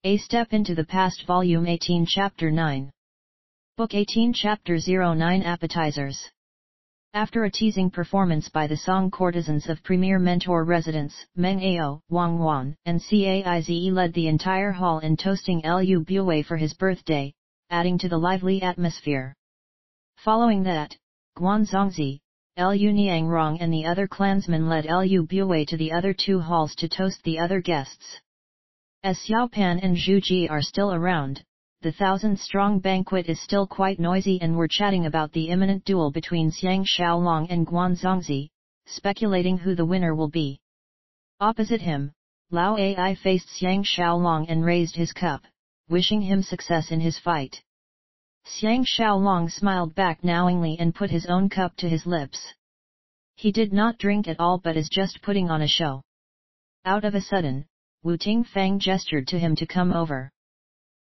A Step into the Past Volume 18 Chapter 9. Book 18 Chapter 09 Appetizers. After a teasing performance by the song courtesans of premier mentor residents, Meng Ao, Wang Wan, and Caize led the entire hall in toasting Lu Bue for his birthday, adding to the lively atmosphere. Following that, Guan Zongzi, Lu Niangrong and the other clansmen led Lu Bue to the other two halls to toast the other guests. As Xiao Pan and Zhu Ji are still around, the 1,000-strong banquet is still quite noisy and we're chatting about the imminent duel between Xiang Xiaolong and Guan Zongzi, speculating who the winner will be. Opposite him, Lao Ai faced Xiang Xiaolong and raised his cup, wishing him success in his fight. Xiang Xiaolong smiled back knowingly and put his own cup to his lips. He did not drink at all but is just putting on a show. Out of a sudden, Wu Tingfang gestured to him to come over.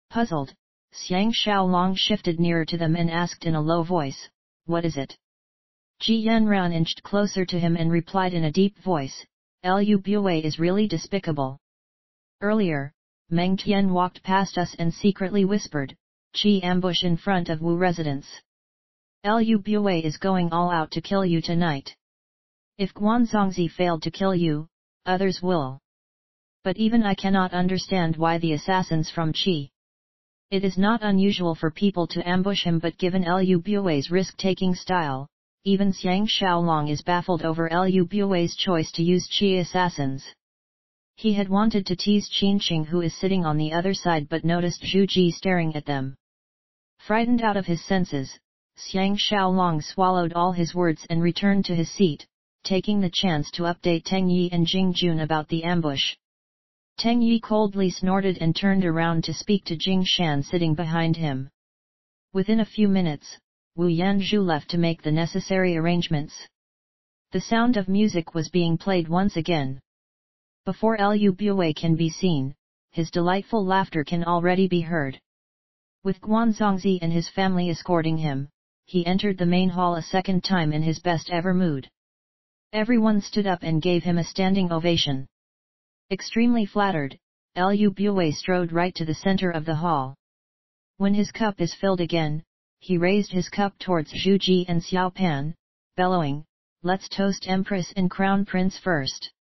Puzzled, Xiang Xiaolong shifted nearer to them and asked in a low voice, "What is it?" Ji Yanran inched closer to him and replied in a deep voice, "Lu Bue is really despicable. Earlier, Meng Qian walked past us and secretly whispered, 'Qi ambush in front of Wu residence. Lu Bue is going all out to kill you tonight. If Guan Zongzi failed to kill you, others will. But even I cannot understand why the assassins from Qi. It is not unusual for people to ambush him, but given Lu Bue's risk-taking style, even Xiang Xiaolong is baffled over Lu Bue's choice to use Qi assassins.' He had wanted to tease Qinqing, who is sitting on the other side, but noticed Zhu Ji staring at them. Frightened out of his senses, Xiang Xiaolong swallowed all his words and returned to his seat, taking the chance to update Teng Yi and Jing Jun about the ambush. Teng Yi coldly snorted and turned around to speak to Jing Shan sitting behind him. Within a few minutes, Wu Yanzhu left to make the necessary arrangements. The sound of music was being played once again. Before Lu Bue can be seen, his delightful laughter can already be heard. With Guan Zongzi and his family escorting him, he entered the main hall a second time in his best ever mood. Everyone stood up and gave him a standing ovation. Extremely flattered, Lu Bue strode right to the center of the hall. When his cup is filled again, he raised his cup towards Zhu Ji and Xiao Pan, bellowing, "Let's toast Empress and Crown Prince first."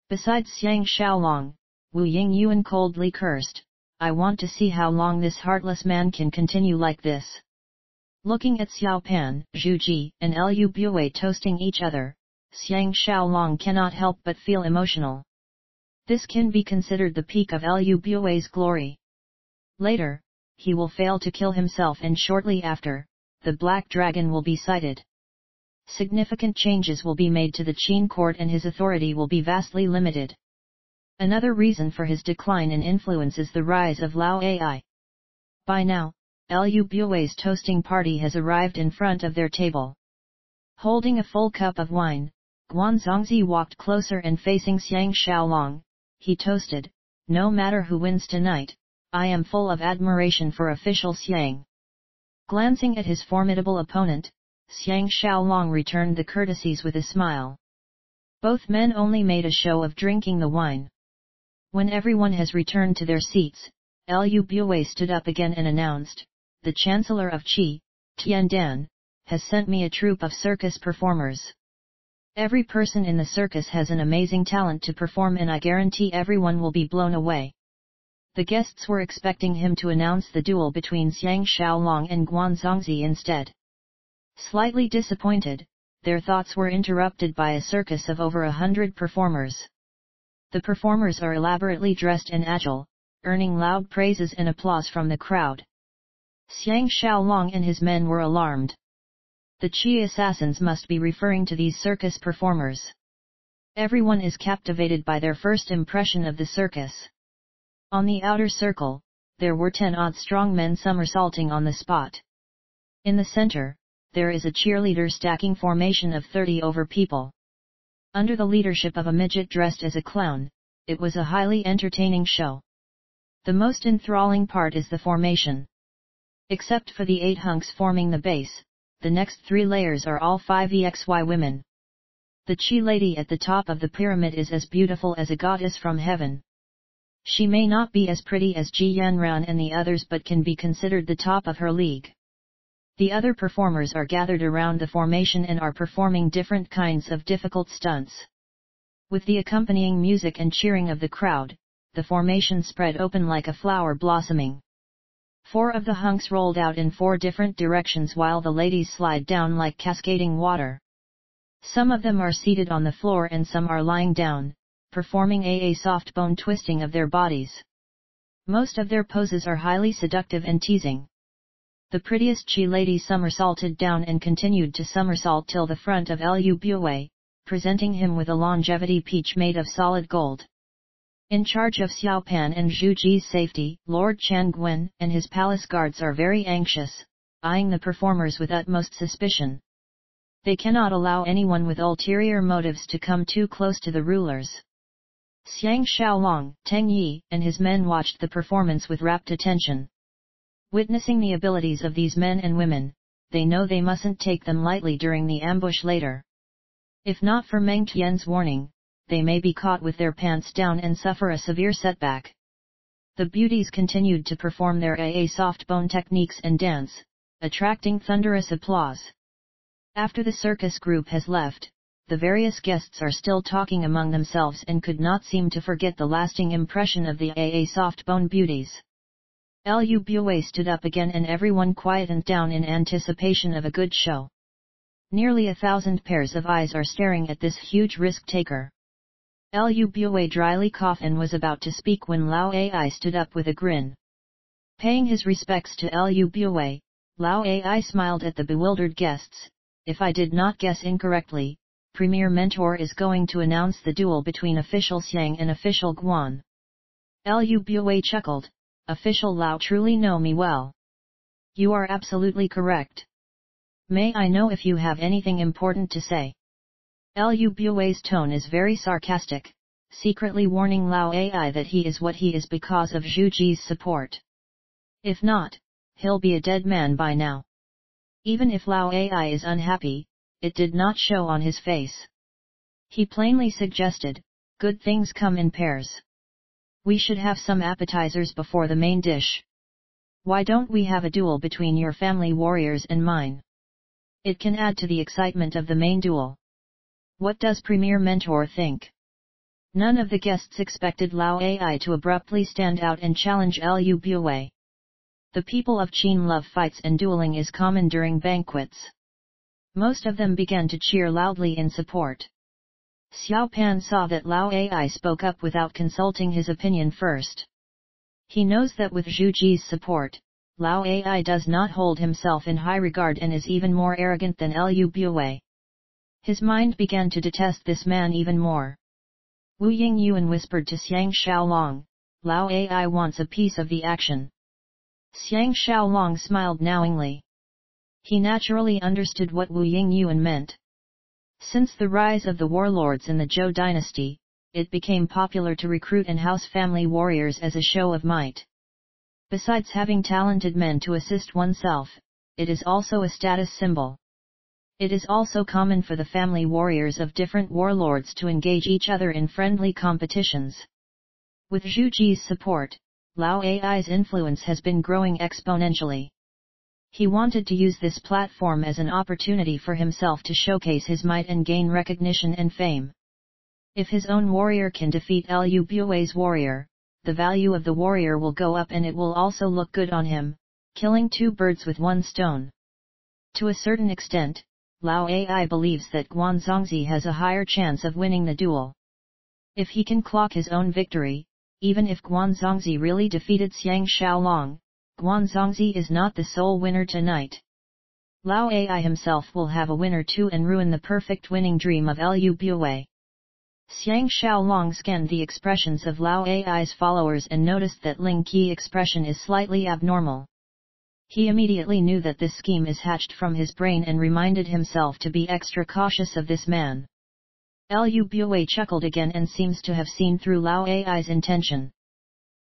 Besides Xiang Xiaolong, Wu Yingyuan coldly cursed, "I want to see how long this heartless man can continue like this." Looking at Xiao Pan, Zhu Ji, and Lu Bue toasting each other, Xiang Xiaolong cannot help but feel emotional. This can be considered the peak of Lu Bue's glory. Later, he will fail to kill himself, and shortly after, the Black Dragon will be sighted. Significant changes will be made to the Qin court and his authority will be vastly limited. Another reason for his decline in influence is the rise of Lao Ai. By now, Lu Bue's toasting party has arrived in front of their table. Holding a full cup of wine, Guan Zongzi walked closer and facing Xiang Xiaolong, he toasted, "No matter who wins tonight, I am full of admiration for official Xiang." Glancing at his formidable opponent, Xiang Xiaolong returned the courtesies with a smile. Both men only made a show of drinking the wine. When everyone has returned to their seats, Lu Bue stood up again and announced, "The Chancellor of Qi, Tiandan, has sent me a troupe of circus performers. Every person in the circus has an amazing talent to perform and I guarantee everyone will be blown away." The guests were expecting him to announce the duel between Xiang Xiaolong and Guan Zongzi instead. Slightly disappointed, their thoughts were interrupted by a circus of over 100 performers. The performers are elaborately dressed and agile, earning loud praises and applause from the crowd. Xiang Xiaolong and his men were alarmed. The Qi assassins must be referring to these circus performers. Everyone is captivated by their first impression of the circus. On the outer circle, there were 10 odd strong men somersaulting on the spot. In the center, there is a cheerleader stacking formation of 30 over people. Under the leadership of a midget dressed as a clown, it was a highly entertaining show. The most enthralling part is the formation. Except for the 8 hunks forming the base, the next 3 layers are all 5exy women. The Qi lady at the top of the pyramid is as beautiful as a goddess from heaven. She may not be as pretty as Ji Yanran and the others but can be considered the top of her league. The other performers are gathered around the formation and are performing different kinds of difficult stunts. With the accompanying music and cheering of the crowd, the formation spread open like a flower blossoming. 4 of the hunks rolled out in 4 different directions while the ladies slide down like cascading water. Some of them are seated on the floor and some are lying down, performing a soft bone twisting of their bodies. Most of their poses are highly seductive and teasing. The prettiest Chi lady somersaulted down and continued to somersault till the front of Lu Bue, presenting him with a longevity peach made of solid gold. In charge of Xiao Pan and Zhu Ji's safety, Lord Chan Guen and his palace guards are very anxious, eyeing the performers with utmost suspicion. They cannot allow anyone with ulterior motives to come too close to the rulers. Xiang Xiaolong, Teng Yi, and his men watched the performance with rapt attention. Witnessing the abilities of these men and women, they know they mustn't take them lightly during the ambush later. If not for Meng Tian's warning, they may be caught with their pants down and suffer a severe setback. The beauties continued to perform their soft bone techniques and dance, attracting thunderous applause. After the circus group has left, the various guests are still talking among themselves and could not seem to forget the lasting impression of the soft bone beauties. Lu Bue stood up again and everyone quietened down in anticipation of a good show. Nearly 1,000 pairs of eyes are staring at this huge risk-taker. Lu Bue dryly coughed and was about to speak when Lao Ai stood up with a grin. Paying his respects to Lu Bue, Lao Ai smiled at the bewildered guests. If I did not guess incorrectly, Premier Mentor is going to announce the duel between Official Xiang and Official Guan. Lu Bue chuckled, Official Lao truly know me well. You are absolutely correct. May I know if you have anything important to say? Lu Bue's tone is very sarcastic, secretly warning Lao Ai that he is what he is because of Zhu Ji's support. If not, he'll be a dead man by now. Even if Lao Ai is unhappy, it did not show on his face. He plainly suggested, good things come in pairs. We should have some appetizers before the main dish. Why don't we have a duel between your family warriors and mine? It can add to the excitement of the main duel. What does Premier Mentor think? None of the guests expected Lao Ai to abruptly stand out and challenge Lu Bue. The people of Qin love fights and dueling is common during banquets. Most of them began to cheer loudly in support. Xiao Pan saw that Lao Ai spoke up without consulting his opinion first. He knows that with Zhu Ji's support, Lao Ai does not hold himself in high regard and is even more arrogant than Lu Bue. His mind began to detest this man even more. Wu Yingyuan whispered to Xiang Xiaolong, Lao Ai wants a piece of the action. Xiang Xiaolong smiled knowingly. He naturally understood what Wu Yingyuan meant. Since the rise of the warlords in the Zhou dynasty, it became popular to recruit and house family warriors as a show of might. Besides having talented men to assist oneself, it is also a status symbol. It is also common for the family warriors of different warlords to engage each other in friendly competitions. With Zhu Ji's support, Lao Ai's influence has been growing exponentially. He wanted to use this platform as an opportunity for himself to showcase his might and gain recognition and fame. If his own warrior can defeat Lu Bue's warrior, the value of the warrior will go up and it will also look good on him, killing 2 birds with 1 stone. To a certain extent, Lao Ai believes that Guan Zongzi has a higher chance of winning the duel. If he can clock his own victory, even if Guan Zongzi really defeated Xiang Xiaolong, Guan Zongzi is not the sole winner tonight. Lao Ai himself will have a winner too and ruin the perfect winning dream of Lu Bue. Xiang Xiaolong scanned the expressions of Lao Ai's followers and noticed that Ling Qi expression is slightly abnormal. He immediately knew that this scheme is hatched from his brain and reminded himself to be extra cautious of this man. Lu Bue chuckled again and seems to have seen through Lao Ai's intention.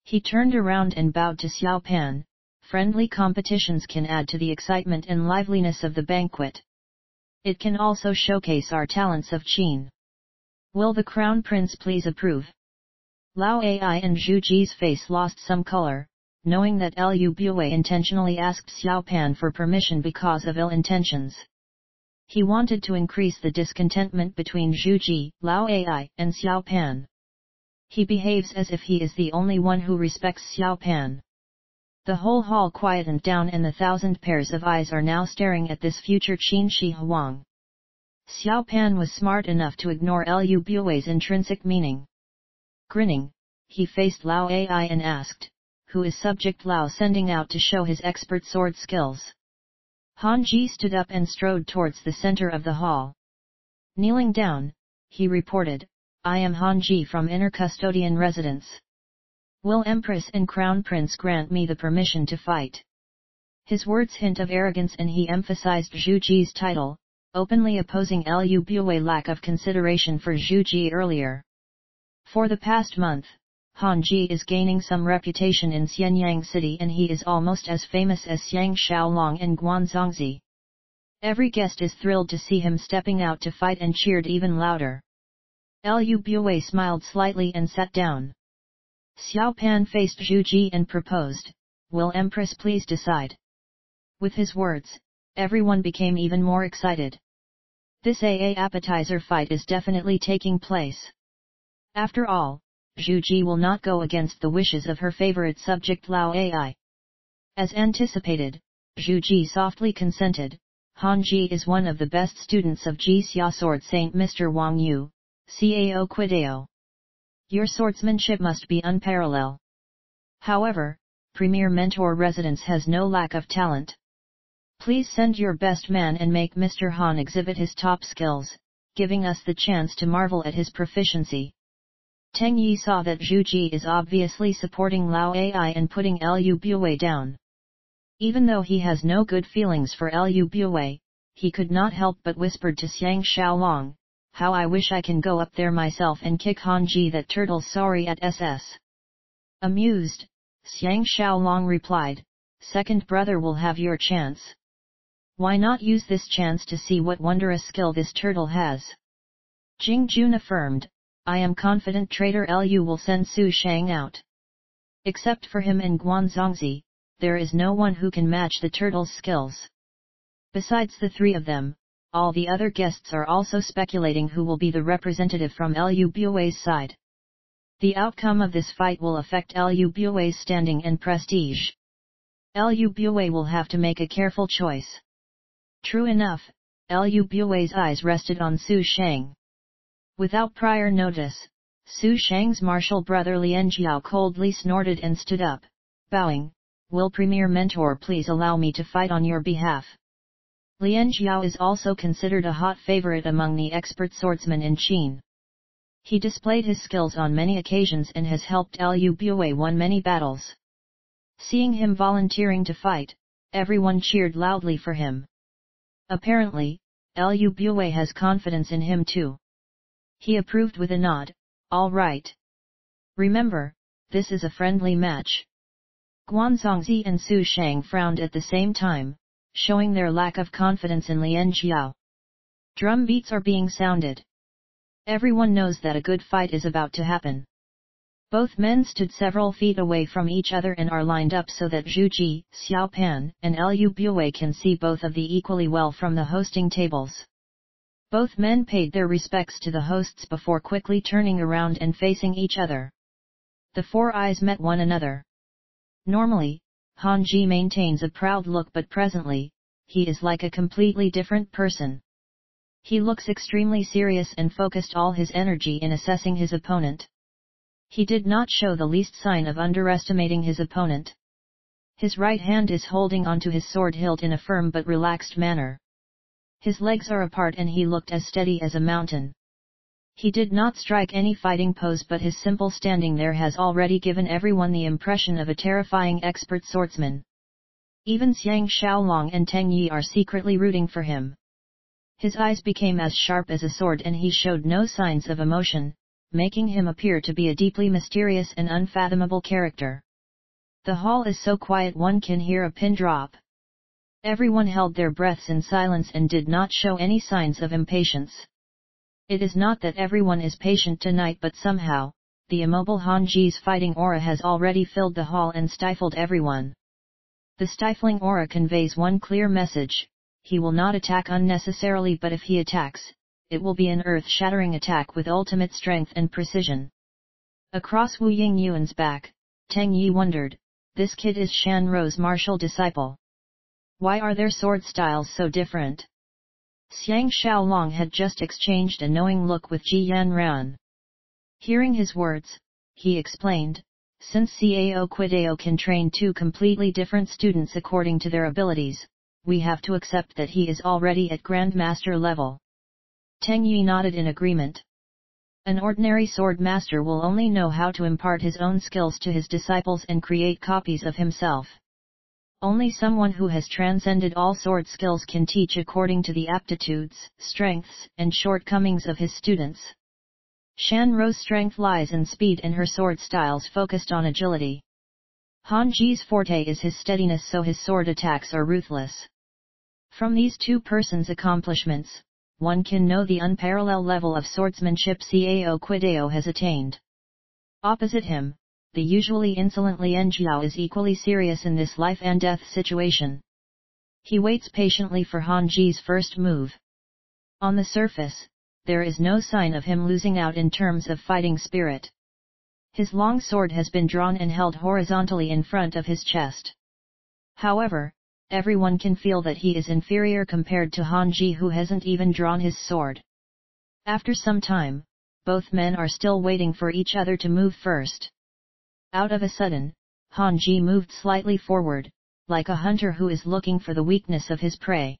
He turned around and bowed to Xiao Pan. Friendly competitions can add to the excitement and liveliness of the banquet. It can also showcase our talents of Qin. Will the Crown Prince please approve? Lao Ai and Zhu Ji's face lost some color, knowing that Lu Bue intentionally asked Xiao Pan for permission because of ill intentions. He wanted to increase the discontentment between Zhu Ji, Lao Ai, and Xiao Pan. He behaves as if he is the only one who respects Xiao Pan. The whole hall quietened down and 1,000 pairs of eyes are now staring at this future Qin Shi Huang. Xiao Pan was smart enough to ignore Lu Bue's intrinsic meaning. Grinning, he faced Lao Ai and asked, "Who is subject Lao sending out to show his expert sword skills?" Han Ji stood up and strode towards the center of the hall. Kneeling down, he reported, "I am Han Ji from Inner Custodian Residence. Will Empress and Crown Prince grant me the permission to fight?" His words hint of arrogance and he emphasized Zhu Ji's title, openly opposing Lu Bue's lack of consideration for Zhu Ji earlier. For the past month, Han Ji is gaining some reputation in Xianyang City and he is almost as famous as Xiang Xiaolong and Guanzongzi. Every guest is thrilled to see him stepping out to fight and cheered even louder. Lu Bue smiled slightly and sat down. Xiao Pan faced Zhu Ji and proposed, "Will Empress please decide?" With his words, everyone became even more excited. This appetizer fight is definitely taking place. After all, Zhu Ji will not go against the wishes of her favorite subject Lao Ai. As anticipated, Zhu Ji softly consented. Han Ji is one of the best students of Ji Xia Sword Saint Mr. Wang Yu, Cao Quideo. Your swordsmanship must be unparalleled. However, Premier Mentor Residence has no lack of talent. Please send your best man and make Mr. Han exhibit his top skills, giving us the chance to marvel at his proficiency. Teng Yi saw that Zhu Ji is obviously supporting Lao Ai and putting Lu Bue down. Even though he has no good feelings for Lu Bue, he could not help but whispered to Xiang Xiaolong, "How I wish I can go up there myself and kick Han Ji that turtle sorry at SS." Amused, Xiang Xiaolong replied, "Second brother will have your chance. Why not use this chance to see what wondrous skill this turtle has?" Jing Jun affirmed, "I am confident traitor Lu will send Su Shang out. Except for him and Guanzongzi, there is no one who can match the turtle's skills." Besides the three of them, all the other guests are also speculating who will be the representative from Lu Bue's side. The outcome of this fight will affect Lu Bue's standing and prestige. Lu Bue will have to make a careful choice. True enough, Lu Bue's eyes rested on Su Shang. Without prior notice, Su Shang's martial brother Lian Jiao coldly snorted and stood up, bowing, "Will Premier Mentor please allow me to fight on your behalf?" Lian Jiao is also considered a hot favorite among the expert swordsmen in Qin. He displayed his skills on many occasions and has helped Lu Bue won many battles. Seeing him volunteering to fight, everyone cheered loudly for him. Apparently, Lu Bue has confidence in him too. He approved with a nod, "All right. Remember, this is a friendly match." Guanzongzi and Su Shang frowned at the same time, showing their lack of confidence in Lian Jiao. Drum beats are being sounded. Everyone knows that a good fight is about to happen. Both men stood several feet away from each other and are lined up so that Zhu Ji, Xiao Pan, and Lu Bue can see both of the equally well from the hosting tables. Both men paid their respects to the hosts before quickly turning around and facing each other. The four eyes met one another. Normally, Han Ji maintains a proud look, but presently, he is like a completely different person. He looks extremely serious and focused all his energy in assessing his opponent. He did not show the least sign of underestimating his opponent. His right hand is holding onto his sword hilt in a firm but relaxed manner. His legs are apart and he looked as steady as a mountain. He did not strike any fighting pose, but his simple standing there has already given everyone the impression of a terrifying expert swordsman. Even Xiang Xiaolong and Teng Yi are secretly rooting for him. His eyes became as sharp as a sword and he showed no signs of emotion, making him appear to be a deeply mysterious and unfathomable character. The hall is so quiet one can hear a pin drop. Everyone held their breaths in silence and did not show any signs of impatience. It is not that everyone is patient tonight, but somehow, the immobile Han Ji's fighting aura has already filled the hall and stifled everyone. The stifling aura conveys one clear message: he will not attack unnecessarily, but if he attacks, it will be an earth-shattering attack with ultimate strength and precision. Across Wu Yingyuan's back, Teng Yi wondered, this kid is Shan Ro's martial disciple. Why are their sword styles so different? Xiang Xiaolong had just exchanged a knowing look with Ji Yanran. Hearing his words, he explained, since Cao Quidao can train two completely different students according to their abilities, we have to accept that he is already at Grandmaster level. Teng Yi nodded in agreement. An ordinary sword master will only know how to impart his own skills to his disciples and create copies of himself. Only someone who has transcended all sword skills can teach according to the aptitudes, strengths, and shortcomings of his students. Shan Ro's strength lies in speed and her sword styles focused on agility. Han Ji's forte is his steadiness, so his sword attacks are ruthless. From these two persons' accomplishments, one can know the unparalleled level of swordsmanship Cao Quidao has attained. Opposite him, the usually insolent Lien Jiao is equally serious in this life and death situation. He waits patiently for Han Ji's first move. On the surface, there is no sign of him losing out in terms of fighting spirit. His long sword has been drawn and held horizontally in front of his chest. However, everyone can feel that he is inferior compared to Han Ji, who hasn't even drawn his sword. After some time, both men are still waiting for each other to move first. Out of a sudden, Han Ji moved slightly forward, like a hunter who is looking for the weakness of his prey.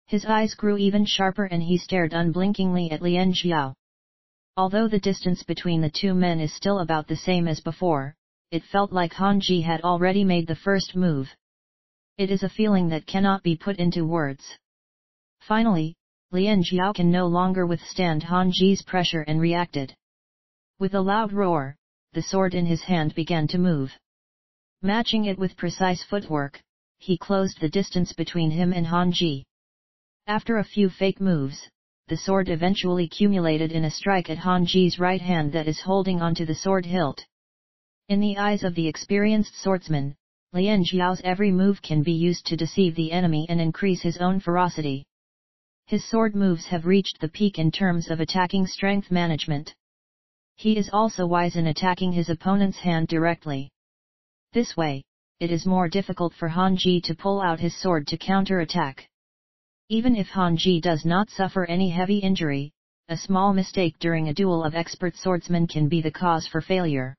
His eyes grew even sharper and he stared unblinkingly at Lien Jiao. Although the distance between the two men is still about the same as before, it felt like Han Ji had already made the first move. It is a feeling that cannot be put into words. Finally, Lien Jiao can no longer withstand Han Ji's pressure and reacted. With a loud roar, the sword in his hand began to move. Matching it with precise footwork, he closed the distance between him and Han Ji. After a few fake moves, the sword eventually culminated in a strike at Han Ji's right hand that is holding onto the sword hilt. In the eyes of the experienced swordsman, Lien Jiao's every move can be used to deceive the enemy and increase his own ferocity. His sword moves have reached the peak in terms of attacking strength management. He is also wise in attacking his opponent's hand directly. This way, it is more difficult for Han Ji to pull out his sword to counter-attack. Even if Han Ji does not suffer any heavy injury, a small mistake during a duel of expert swordsmen can be the cause for failure.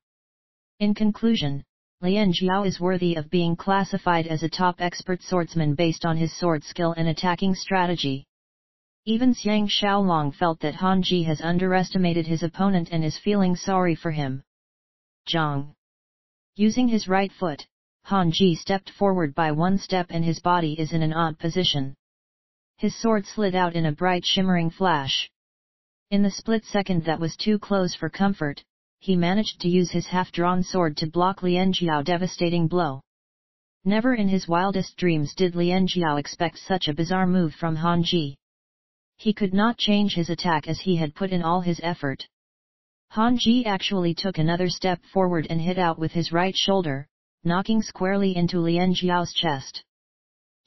In conclusion, Lien Jiao is worthy of being classified as a top expert swordsman based on his sword skill and attacking strategy. Even Xiang Xiaolong felt that Han Ji has underestimated his opponent and is feeling sorry for him. Zhang. Using his right foot, Han Ji stepped forward by one step and his body is in an odd position. His sword slid out in a bright shimmering flash. In the split second that was too close for comfort, he managed to use his half-drawn sword to block Lien Jiao's devastating blow. Never in his wildest dreams did Lien Jiao expect such a bizarre move from Han Ji. He could not change his attack as he had put in all his effort. Han Ji actually took another step forward and hit out with his right shoulder, knocking squarely into Lien Jiao's chest.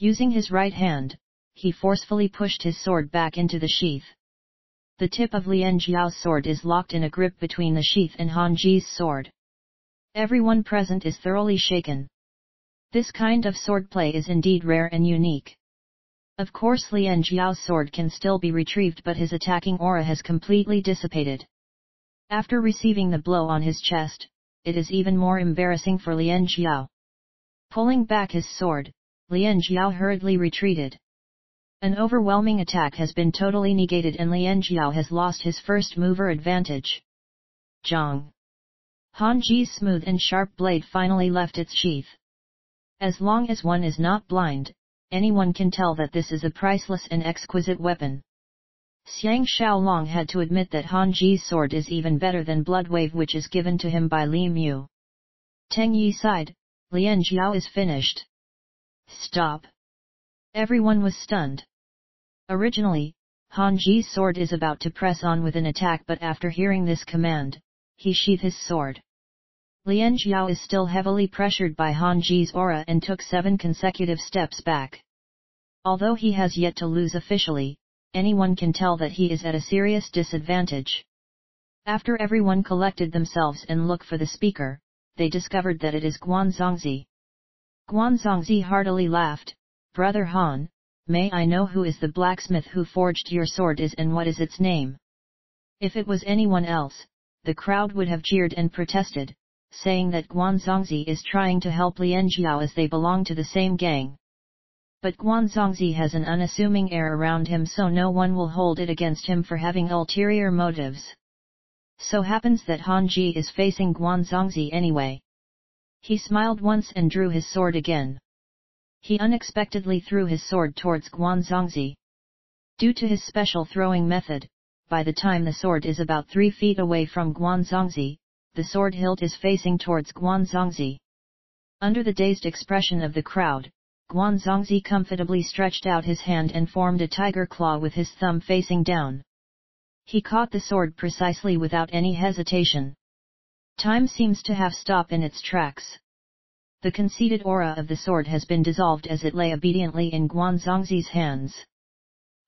Using his right hand, he forcefully pushed his sword back into the sheath. The tip of Lien Jiao's sword is locked in a grip between the sheath and Han Ji's sword. Everyone present is thoroughly shaken. This kind of swordplay is indeed rare and unique. Of course Lien Jiao's sword can still be retrieved, but his attacking aura has completely dissipated. After receiving the blow on his chest, it is even more embarrassing for Lien Jiao. Pulling back his sword, Lien Jiao hurriedly retreated. An overwhelming attack has been totally negated and Lien Jiao has lost his first mover advantage. Zhang. Han Ji's smooth and sharp blade finally left its sheath. As long as one is not blind, anyone can tell that this is a priceless and exquisite weapon. Xiang Xiaolong had to admit that Han Ji's sword is even better than Bloodwave, which is given to him by Li Mu. Teng Yi sighed, Lien Jiao is finished. Stop. Everyone was stunned. Originally, Han Ji's sword is about to press on with an attack, but after hearing this command, he sheathed his sword. Lian Xiao is still heavily pressured by Han Ji's aura and took 7 consecutive steps back. Although he has yet to lose officially, anyone can tell that he is at a serious disadvantage. After everyone collected themselves and looked for the speaker, they discovered that it is Guan Zongzi. Guan Zongzi heartily laughed, "Brother Han, may I know who is the blacksmith who forged your sword is and what is its name?" If it was anyone else, the crowd would have cheered and protested, saying that Guan Zongzi is trying to help Lian Xiao as they belong to the same gang. But Guan Zongzi has an unassuming air around him, so no one will hold it against him for having ulterior motives. So happens that Han Ji is facing Guan Zongzi anyway. He smiled once and drew his sword again. He unexpectedly threw his sword towards Guan Zongzi. Due to his special throwing method, by the time the sword is about 3 feet away from Guan Zongzi, the sword hilt is facing towards Guan Zongzi. Under the dazed expression of the crowd, Guan Zongzi comfortably stretched out his hand and formed a tiger claw with his thumb facing down. He caught the sword precisely without any hesitation. Time seems to have stopped in its tracks. The conceited aura of the sword has been dissolved as it lay obediently in Guan Zongzi's hands.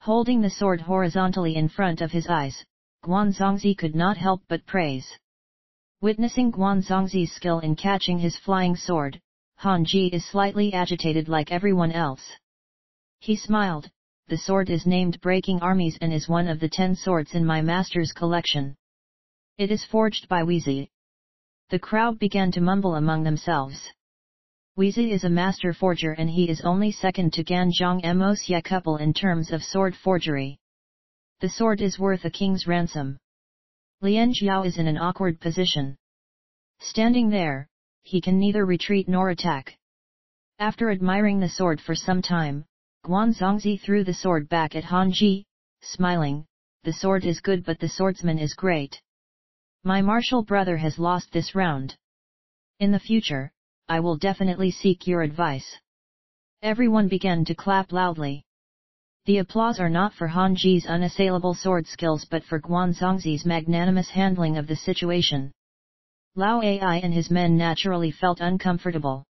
Holding the sword horizontally in front of his eyes, Guan Zongzi could not help but praise. Witnessing Guan Zongzi's skill in catching his flying sword, Han Ji is slightly agitated like everyone else. He smiled, "The sword is named Breaking Armies and is one of the 10 swords in my master's collection. It is forged by Wezi." The crowd began to mumble among themselves. Wezi is a master forger and he is only second to Ganzhong Mo Xie couple in terms of sword forgery. The sword is worth a king's ransom. Lian Xiao is in an awkward position. Standing there, he can neither retreat nor attack. After admiring the sword for some time, Guan Zongzi threw the sword back at Han Ji, smiling, "The sword is good but the swordsman is great. My martial brother has lost this round. In the future, I will definitely seek your advice." Everyone began to clap loudly. The applause are not for Han Ji's unassailable sword skills but for Guan Zongzi's magnanimous handling of the situation. Lao Ai and his men naturally felt uncomfortable.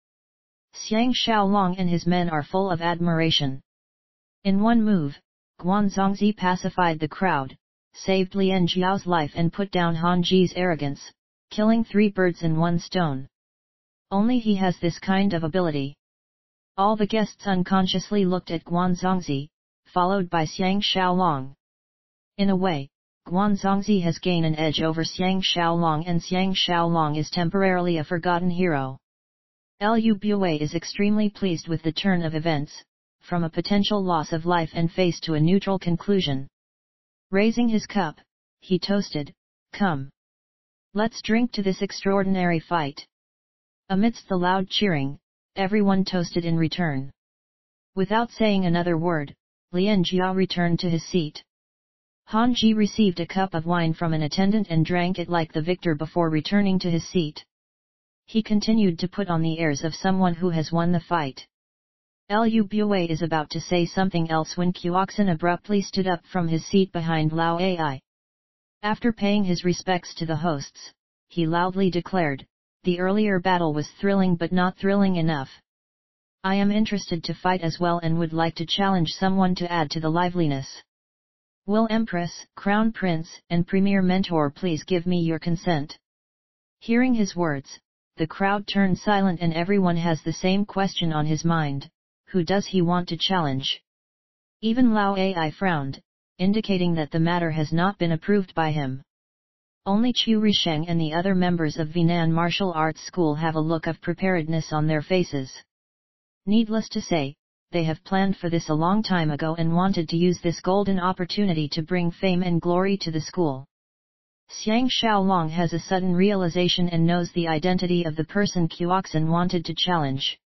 Xiang Xiaolong and his men are full of admiration. In one move, Guan Zongzi pacified the crowd, saved Lian Xiao's life and put down Han Ji's arrogance, killing 3 birds in 1 stone. Only he has this kind of ability. All the guests unconsciously looked at Guan Zongzi, followed by Xiang Xiaolong. In a way, Guan Zongzi has gained an edge over Xiang Xiaolong and Xiang Xiaolong is temporarily a forgotten hero. Lu Bue is extremely pleased with the turn of events, from a potential loss of life and face to a neutral conclusion. Raising his cup, he toasted, "Come. Let's drink to this extraordinary fight." Amidst the loud cheering, everyone toasted in return. Without saying another word, Lian Jia returned to his seat. Han Ji received a cup of wine from an attendant and drank it like the victor before returning to his seat. He continued to put on the airs of someone who has won the fight. Lu Bue is about to say something else when Qiuxin abruptly stood up from his seat behind Lao Ai. After paying his respects to the hosts, he loudly declared, "The earlier battle was thrilling but not thrilling enough. I am interested to fight as well and would like to challenge someone to add to the liveliness. Will Empress, Crown Prince, and Premier Mentor please give me your consent?" Hearing his words, the crowd turned silent and everyone has the same question on his mind: who does he want to challenge? Even Lao Ai frowned, indicating that the matter has not been approved by him. Only Chu Risheng and the other members of Vinan Martial Arts School have a look of preparedness on their faces. Needless to say, they have planned for this a long time ago and wanted to use this golden opportunity to bring fame and glory to the school. Xiang Xiaolong has a sudden realization and knows the identity of the person Qiuxin wanted to challenge.